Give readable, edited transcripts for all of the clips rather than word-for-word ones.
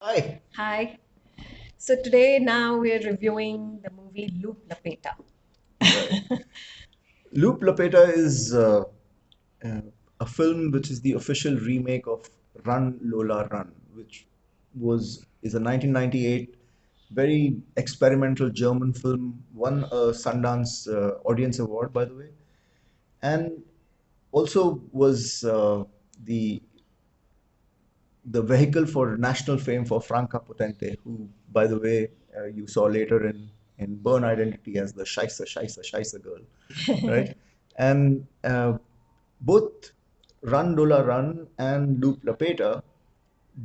Hi. Hi. So today now we're reviewing the movie Loop Lapeta. Right. Loop Lapeta is uh, a film which is the official remake of Run Lola Run, which was is a 1998 very experimental German film, won a Sundance Audience Award, by the way, and also was the the vehicle for national fame for Franka Potente, who, by the way, you saw later in Burn Identity as the Scheisse girl, right? And both Run Dola Run and Loop Lapeta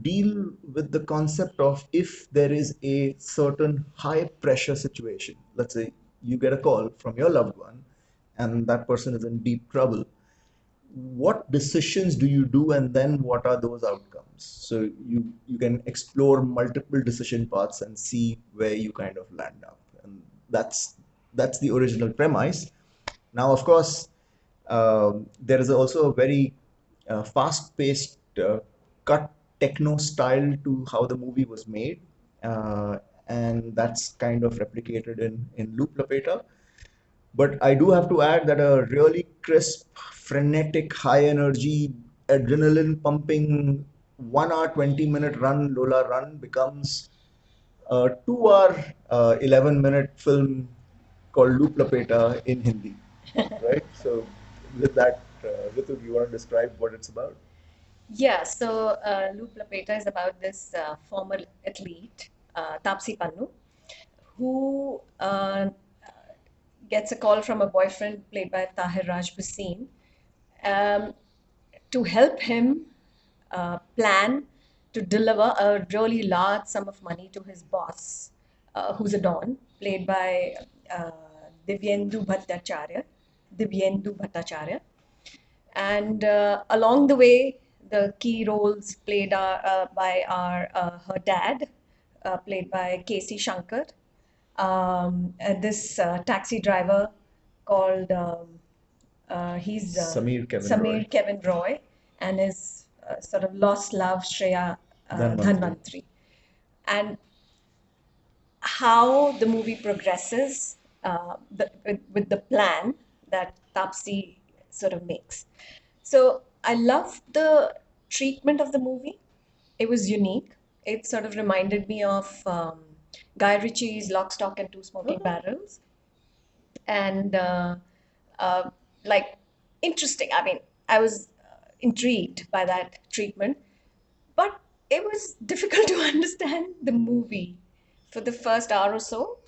deal with the concept of if there is a certain high pressure situation. Let's say you get a call from your loved one and that person is in deep trouble, what decisions do you do and then what are those outcomes, so you can explore multiple decision paths and see where you kind of land up, and that's the original premise. Now of course, there is also a very fast-paced cut techno style to how the movie was made, uh, and that's kind of replicated in Loop Lapeta. But I do have to add that a really crisp, frenetic, high energy, adrenaline pumping 1 hour, 20-minute run, Lola Run, becomes a 2 hour, 11-minute film called Loop Lapeta in Hindi. Right? So, with that, Ritu, do you want to describe what it's about? Yeah, so Loop Lapeta is about this former athlete, Taapsee Pannu, who gets a call from a boyfriend played by Tahir Bhasin, um, to help him plan to deliver a really large sum of money to his boss, who's a Don, played by uh, Divyendu Bhattacharya. Divyendu Bhattacharya. And along the way, the key roles played by her dad, played by Casey Shankar, this taxi driver called he's Samir Kevin Roy, Samir Kevin Roy, and his sort of lost love Shreya Dhanvantri. Dhanvantri, and how the movie progresses with the plan that Tapsi sort of makes. So I love the treatment of the movie. It was unique. It sort of reminded me of Guy Ritchie's Lock, Stock, and Two Smoking Barrels, and uh, like interesting. I mean, I was intrigued by that treatment, but it was difficult to understand the movie for the first hour or so,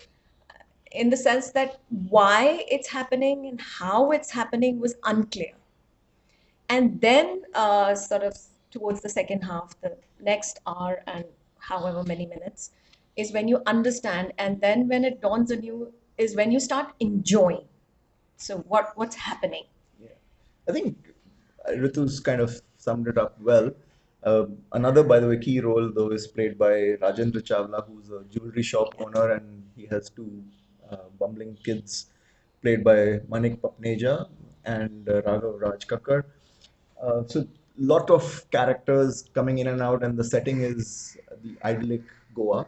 in the sense that why it's happening and how it's happening was unclear. And then, sort of towards the second half, the next hour and however many minutes, is when you understand, and then when it dawns on you, is when you start enjoying. So what's happening? Yeah. I think Ritu's kind of summed it up well. Another, by the way, key role though is played by Rajendra Chawla, who's a jewelry shop owner, and he has two bumbling kids, played by Manik Papneja and Raghav Raj Kakkar. So, lot of characters coming in and out, and the setting is the idyllic Goa.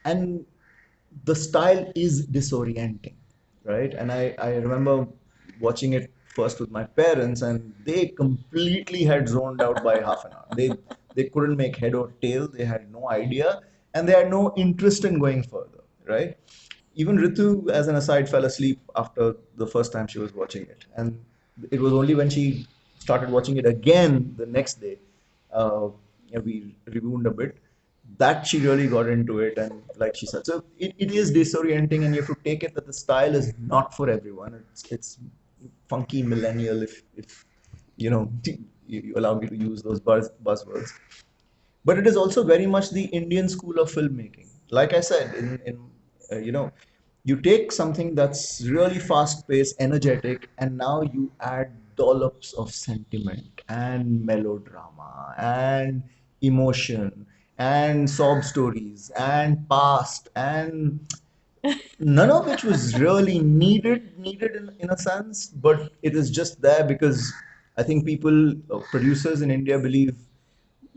And the style is disorienting, right? And I remember watching it first with my parents, and they completely had zoned out by half an hour. They couldn't make head or tail. They had no idea, and they had no interest in going further, right? Even Ritu, as an aside, fell asleep after the first time she was watching it, and it was only when she started watching it again the next day, we rewound a bit, that she really got into it, and like she said, so it is disorienting, and you have to take it that the style is not for everyone. It's funky millennial, if you know you allow me to use those buzzwords, but it is also very much the Indian school of filmmaking. Like I said, you take something that's really fast paced, energetic, and now you add dollops of sentiment and melodrama and emotion and sob stories and past, and none of which was really needed in a sense, but it is just there because I think people, producers in India, believe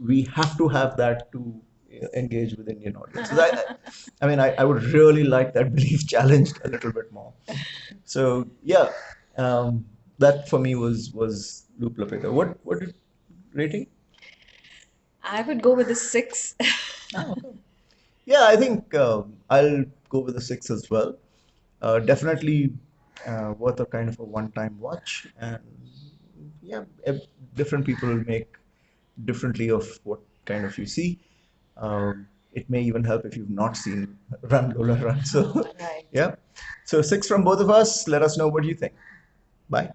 we have to have that to engage with Indian audiences. I mean, I would really like that belief challenged a little bit more. So yeah, that for me was Loop Lapeta. What did rating? I would go with a 6. Ah, okay. Yeah, I think I'll go with a 6 as well. Definitely worth a kind of a one-time watch, and yeah, different people make differently of what kind of you see. It may even help if you've not seen Run Lola Run. So Right. yeah, so 6 from both of us. Let us know what you think. Bye.